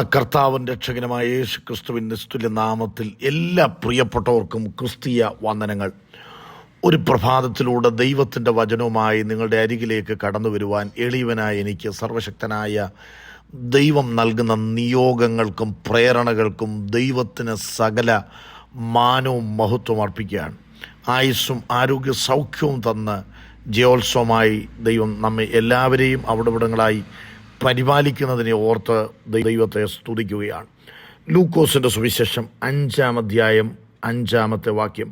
നമ്മുടെ കർത്താവും രക്ഷകനുമായ യേശു ക്രിസ്തുവിൻ്റെ സ്തുല്യ നാമത്തിൽ എല്ലാ പ്രിയപ്പെട്ടവർക്കും ക്രിസ്തീയ വന്ദനങ്ങൾ. ഒരു പ്രഭാതത്തിലൂടെ ദൈവത്തിൻ്റെ വചനവുമായി നിങ്ങളുടെ അരികിലേക്ക് കടന്നു വരുവാൻ എളിയവനായ എനിക്ക് സർവശക്തനായ ദൈവം നൽകുന്ന നിയോഗങ്ങൾക്കും പ്രേരണകൾക്കും ദൈവത്തിന് സകല മാനവും മഹത്വം അർപ്പിക്കുകയാണ്. ആയുസ്സും ആരോഗ്യ സൗഖ്യവും തന്ന് ജയോത്സവമായി ദൈവം നമ്മെ എല്ലാവരെയും അവിടവിടങ്ങളായി പരിപാലിക്കുന്നതിനെ ഓർത്ത് ദൈവത്തെ സ്തുതിക്കുകയാണ്. ലൂക്കോസിൻ്റെ സുവിശേഷം 5-ാം അധ്യായം 5-ാമത്തെ വാക്യം.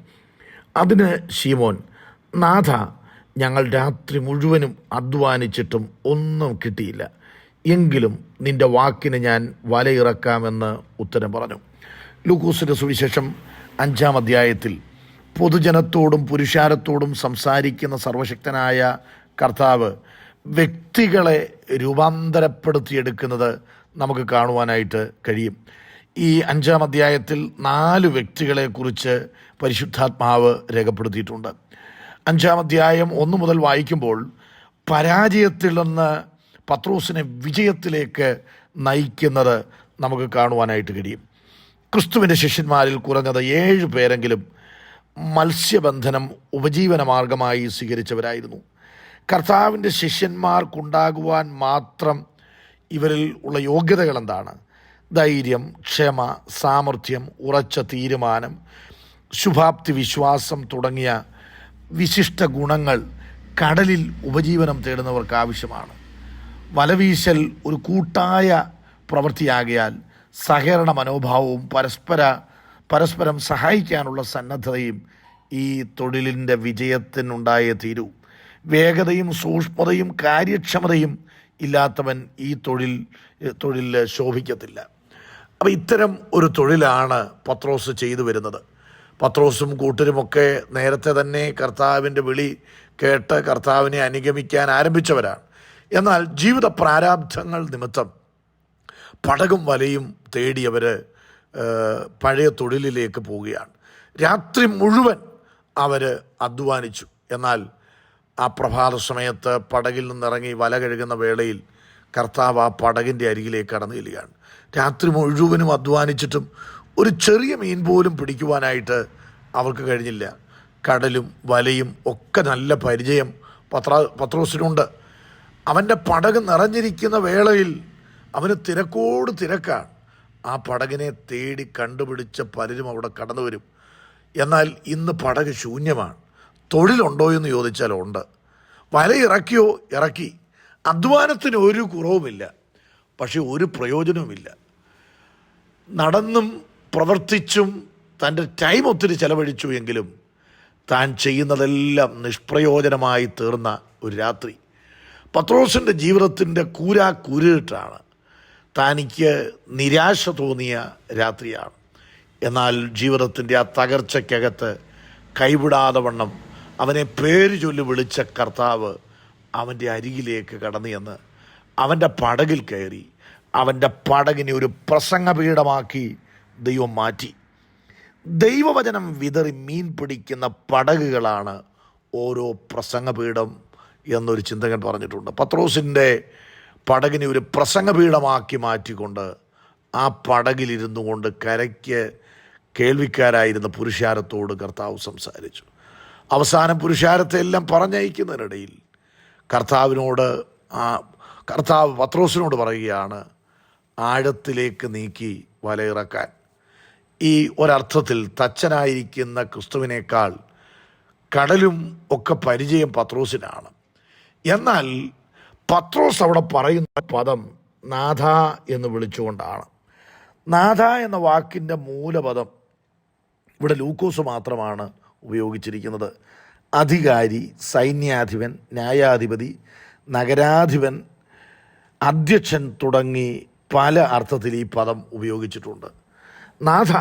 അതിന് ശീമോൻ, നാഥ, ഞങ്ങൾ രാത്രി മുഴുവനും അധ്വാനിച്ചിട്ടും ഒന്നും കിട്ടിയില്ല, എങ്കിലും നിൻ്റെ വാക്കിന് ഞാൻ വലയിറക്കാമെന്ന് ഉത്തരം പറഞ്ഞു. ലൂക്കോസിൻ്റെ സുവിശേഷം 5-ാം അധ്യായത്തിൽ പൊതുജനത്തോടും പുരുഷാരത്തോടും സംസാരിക്കുന്ന സർവശക്തനായ കർത്താവ് വ്യക്തികളെ രൂപാന്തരപ്പെടുത്തിയെടുക്കുന്നത് നമുക്ക് കാണുവാനായിട്ട് കഴിയും. ഈ 5-ാം അധ്യായത്തിൽ 4 വ്യക്തികളെക്കുറിച്ച് പരിശുദ്ധാത്മാവ് രേഖപ്പെടുത്തിയിട്ടുണ്ട്. 5-ാം അധ്യായം 1 മുതൽ വായിക്കുമ്പോൾ പരാജയത്തിൽ നിന്ന് പത്രോസിനെ വിജയത്തിലേക്ക് നയിക്കുന്നത് നമുക്ക് കാണുവാനായിട്ട് കഴിയും. ക്രിസ്തുവിൻ്റെ ശിഷ്യന്മാരിൽ കുറഞ്ഞത് 7 പേരെങ്കിലും മത്സ്യബന്ധനം ഉപജീവന മാർഗമായി സ്വീകരിച്ചവരായിരുന്നു. കർത്താവിൻ്റെ ശിഷ്യന്മാർക്കുണ്ടാകുവാൻ മാത്രം ഇവരിൽ ഉള്ള യോഗ്യതകൾ എന്താണ്? ധൈര്യം, ക്ഷമ, സാമർഥ്യം, ഉറച്ച തീരുമാനം, ശുഭാപ്തി വിശ്വാസം തുടങ്ങിയ വിശിഷ്ട ഗുണങ്ങൾ കടലിൽ ഉപജീവനം തേടുന്നവർക്ക് ആവശ്യമാണ്. വലവീശൽ ഒരു കൂട്ടായ പ്രവൃത്തിയാകിയാൽ സഹകരണ മനോഭാവവും പരസ്പരം സഹായിക്കാനുള്ള സന്നദ്ധതയും ഈ തൊഴിലിൻ്റെ വിജയത്തിനുണ്ടായേ തീരൂ. വേഗതയും സൂക്ഷ്മതയും കാര്യക്ഷമതയും ഇല്ലാത്തവൻ ഈ തൊഴിൽ ശോഭിക്കത്തില്ല. അപ്പോൾ ഇത്തരം ഒരു തൊഴിലാണ് പത്രോസ് ചെയ്തു വരുന്നത്. പത്രോസും കൂട്ടരുമൊക്കെ നേരത്തെ തന്നെ കർത്താവിൻ്റെ വിളി കേട്ട് കർത്താവിനെ അനുഗമിക്കാൻ ആരംഭിച്ചവരാണ്. എന്നാൽ ജീവിത പ്രാരാബ്ധങ്ങൾ നിമിത്തം പടകും വലയും തേടിയവർ പഴയ തൊഴിലിലേക്ക് പോവുകയാണ്. രാത്രി മുഴുവൻ അവർ അധ്വാനിച്ചു. എന്നാൽ ആ പ്രഭാത സമയത്ത് പടകിൽ നിന്നിറങ്ങി വല കഴുകുന്ന വേളയിൽ കർത്താവ് ആ പടകിൻ്റെ അരികിലേക്ക് കടന്നു ചെല്ലുകയാണ്. രാത്രി മുഴുവനും അധ്വാനിച്ചിട്ടും ഒരു ചെറിയ മീൻ പോലും പിടിക്കുവാനായിട്ട് അവർക്ക് കഴിഞ്ഞില്ല. കടലും വലയും ഒക്കെ നല്ല പരിചയം പത്രോസിനുണ്ട്. അവൻ്റെ പടക് നിറഞ്ഞിരിക്കുന്ന വേളയിൽ അവന് തിരക്കോട് തിരക്കാണ്. ആ പടകിനെ തേടി കണ്ടുപിടിച്ച പലരും അവിടെ കടന്നു വരും. എന്നാൽ ഇന്ന് പടക് ശൂന്യമാണ്. തൊഴിലുണ്ടോ എന്ന് ചോദിച്ചാൽ ഉണ്ട്. വല ഇറക്കിയോ? ഇറക്കി. അധ്വാനത്തിന് ഒരു കുറവുമില്ല, പക്ഷെ ഒരു പ്രയോജനവുമില്ല. നടന്നും പ്രവർത്തിച്ചും തൻ്റെ ടൈം ഒത്തിരി ചെലവഴിച്ചു എങ്കിലും താൻ ചെയ്യുന്നതെല്ലാം നിഷ്പ്രയോജനമായി തീർന്ന ഒരു രാത്രി. പത്രോസിൻ്റെ ജീവിതത്തിൻ്റെ കൂരിട്ടാണ്. തനിക്ക് നിരാശ തോന്നിയ രാത്രിയാണ്. എന്നാൽ ജീവിതത്തിൻ്റെ ആ തകർച്ചയ്ക്കകത്ത് കൈവിടാതെ വണ്ണം അവനെ പേര് ചൊല്ലി വിളിച്ച കർത്താവ് അവൻ്റെ അരികിലേക്ക് കടന്നു ചെന്ന് അവൻ്റെ പടകിൽ കയറി അവൻ്റെ പടകിനെ ഒരു പ്രസംഗപീഠമാക്കി ദൈവം മാറ്റി. ദൈവവചനം വിതറി മീൻ പിടിക്കുന്ന പടകുകളാണ് ഓരോ പ്രസംഗപീഠം എന്നൊരു ചിന്തകൻ പറഞ്ഞിട്ടുണ്ട്. പത്രോസിൻ്റെ പടകിനെ ഒരു പ്രസംഗപീഠമാക്കി മാറ്റിക്കൊണ്ട് ആ പടകിലിരുന്നു കൊണ്ട് കരയ്ക്ക് കേൾവിക്കാരായിരുന്ന പുരുഷാരത്തോട് കർത്താവ് സംസാരിച്ചു. അവസാനം പുരുഷാരത്തെ എല്ലാം പറഞ്ഞയക്കുന്നതിനിടയിൽ കർത്താവ് പത്രോസിനോട് പറയുകയാണ്, ആഴത്തിലേക്ക് നീക്കി വലയിറക്കാൻ. ഈ ഒരർത്ഥത്തിൽ തച്ചനായിരിക്കുന്ന ക്രിസ്തുവിനേക്കാൾ കടലും ഒക്കെ പരിചയം പത്രോസിനാണ്. എന്നാൽ പത്രോസ് അവിടെ പറയുന്ന പദം നാഥ എന്ന് വിളിച്ചുകൊണ്ടാണ്. നാഥ എന്ന വാക്കിൻ്റെ മൂലപദം ഇവിടെ ലൂക്കോസ് മാത്രമാണ് ഉപയോഗിച്ചിരിക്കുന്നത്. അധികാരി, സൈന്യാധിപൻ, ന്യായാധിപതി, നഗരാധിപൻ, അധ്യക്ഷൻ തുടങ്ങി പല അർത്ഥത്തിൽ ഈ പദം ഉപയോഗിച്ചിട്ടുണ്ട്. നാഥ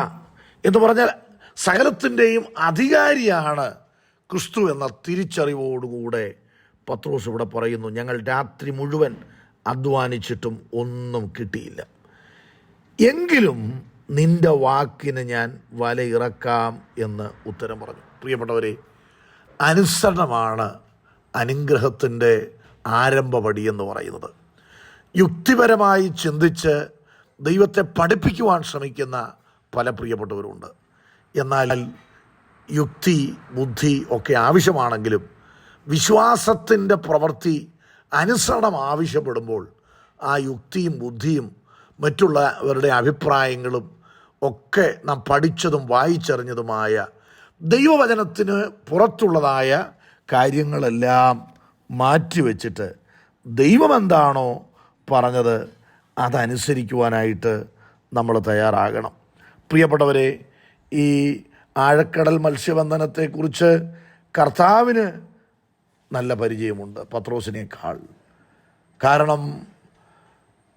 എന്ന് പറഞ്ഞാൽ സകലത്തിൻ്റെയും അധികാരിയാണ് ക്രിസ്തു എന്ന തിരിച്ചറിവോടുകൂടെ പത്രോസ് ഇവിടെ പറയുന്നു, ഞങ്ങൾ രാത്രി മുഴുവൻ അധ്വാനിച്ചിട്ടും ഒന്നും കിട്ടിയില്ല, എങ്കിലും നിൻ്റെ വാക്കിന് ഞാൻ വല ഇറക്കാം എന്ന് ഉത്തരം പറഞ്ഞു. പ്രിയപ്പെട്ടവരെ, അനുസരണമാണ് അനുഗ്രഹത്തിൻ്റെ ആരംഭപടി എന്ന് പറയുന്നത്. യുക്തിപരമായി ചിന്തിച്ച് ദൈവത്തെ പഠിപ്പിക്കുവാൻ ശ്രമിക്കുന്ന പല പ്രിയപ്പെട്ടവരുണ്ട്. എന്നാൽ യുക്തി, ബുദ്ധി ഒക്കെ ആവശ്യമാണെങ്കിലും വിശ്വാസത്തിൻ്റെ പ്രവൃത്തി, അനുസരണം ആവശ്യപ്പെടുമ്പോൾ ആ യുക്തിയും ബുദ്ധിയും മറ്റുള്ളവരുടെ അഭിപ്രായങ്ങളും ഒക്കെ നാം പഠിച്ചതും വായിച്ചറിഞ്ഞതുമായ ദൈവവചനത്തിന് പുറത്തുള്ളതായ കാര്യങ്ങളെല്ലാം മാറ്റിവെച്ചിട്ട് ദൈവം എന്താണോ പറഞ്ഞത് അതനുസരിക്കുവാനായിട്ട് നമ്മൾ തയ്യാറാകണം. പ്രിയപ്പെട്ടവരെ, ഈ ആഴക്കടൽ മത്സ്യബന്ധനത്തെക്കുറിച്ച് കർത്താവിന് നല്ല പരിചയമുണ്ട് പത്രോസിനേക്കാൾ. കാരണം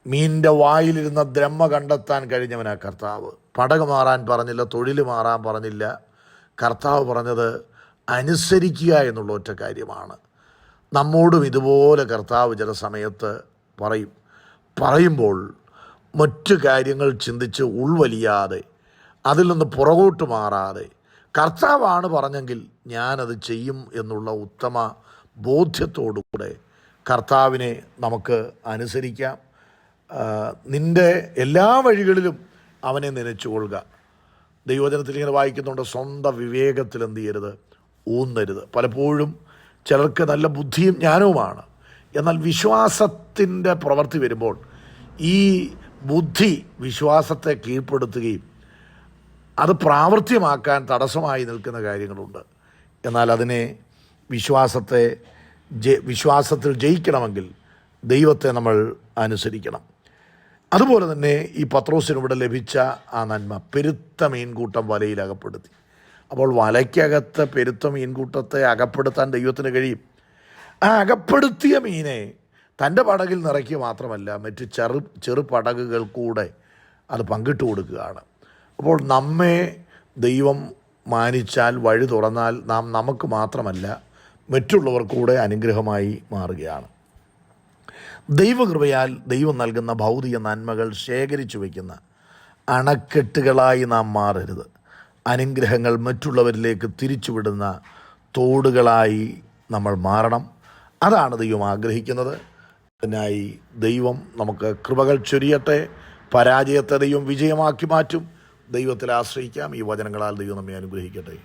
മീനിൻ്റെ വായിലിരുന്ന ദ്രഹ്മ കണ്ടെത്താൻ കഴിഞ്ഞവനാ കർത്താവ്. പടക് മാറാൻ പറഞ്ഞില്ല, തൊഴിൽ മാറാൻ പറഞ്ഞില്ല. കർത്താവ് പറഞ്ഞത് അനുസരിക്കുക എന്നുള്ള ഒറ്റ കാര്യമാണ്. നമ്മോടും ഇതുപോലെ കർത്താവ് ചില സമയത്ത് പറയുമ്പോൾ മറ്റു കാര്യങ്ങൾ ചിന്തിച്ച് ഉൾവലിയാതെ, അതിൽ നിന്ന് പുറകോട്ട് മാറാതെ, കർത്താവാണ് പറഞ്ഞെങ്കിൽ ഞാനത് ചെയ്യും എന്നുള്ള ഉത്തമ ബോധ്യത്തോടുകൂടെ കർത്താവിനെ നമുക്ക് അനുസരിക്കാം. നിൻ്റെ എല്ലാ വഴികളിലും അവനെ നനച്ചുകൊള്ളുക. ദൈവവചനത്തിൽ ഇങ്ങനെ വായിക്കുന്നുണ്ട്, സ്വന്തം വിവേകത്തിൽ എന്ത് ചെയ്യരുത്, ഊന്നരുത്. പലപ്പോഴും ചിലർക്ക് നല്ല ബുദ്ധിയും ജ്ഞാനവുമാണ്, എന്നാൽ വിശ്വാസത്തിൻ്റെ പ്രവൃത്തി വരുമ്പോൾ ഈ ബുദ്ധി വിശ്വാസത്തെ കീഴ്പ്പെടുത്തുകയും അത് പ്രാവർത്തികമാക്കാൻ തടസ്സമായി നിൽക്കുന്ന കാര്യങ്ങളുണ്ട്. എന്നാൽ അതിനെ വിശ്വാസത്തിൽ ജയിക്കണമെങ്കിൽ ദൈവത്തെ നമ്മൾ അനുസരിക്കണം. അതുപോലെ തന്നെ ഈ പത്രോസിനിവിടെ ലഭിച്ച ആ നന്മ, പെരുത്ത മീൻകൂട്ടം വലയിൽ അകപ്പെടുത്തി. അപ്പോൾ വലയ്ക്കകത്ത് പെരുത്ത മീൻകൂട്ടത്തെ അകപ്പെടുത്താൻ ദൈവത്തിന് കഴിയും. ആ അകപ്പെടുത്തിയ മീനെ തൻ്റെ പടകിൽ നിറയ്ക്കുക മാത്രമല്ല, മറ്റ് ചെറു പടകുകൾ കൂടെ അത് പങ്കിട്ട് കൊടുക്കുകയാണ്. അപ്പോൾ നമ്മെ ദൈവം മാനിച്ചാൽ, വഴി തുറന്നാൽ, നാം നമുക്ക് മാത്രമല്ല മറ്റുള്ളവർക്കൂടെ അനുഗ്രഹമായി മാറുകയാണ്. ദൈവകൃപയാൽ ദൈവം നൽകുന്ന ഭൗതിക നന്മകൾ ശേഖരിച്ചു വയ്ക്കുന്ന അണക്കെട്ടുകളായി നാം മാറരുത്. അനുഗ്രഹങ്ങൾ മറ്റുള്ളവരിലേക്ക് തിരിച്ചുവിടുന്ന തോടുകളായി നമ്മൾ മാറണം. അതാണ് ദൈവം ആഗ്രഹിക്കുന്നത്. അതിനായി ദൈവം നമുക്ക് കൃപകൾ ചൊരിയട്ടെ. പരാജയത്തെ ദൈവം വിജയമാക്കി മാറ്റും. ദൈവത്തിൽ ആശ്രയിക്കാം. ഈ വചനങ്ങളാൽ ദൈവം നമ്മെ അനുഗ്രഹിക്കട്ടെ.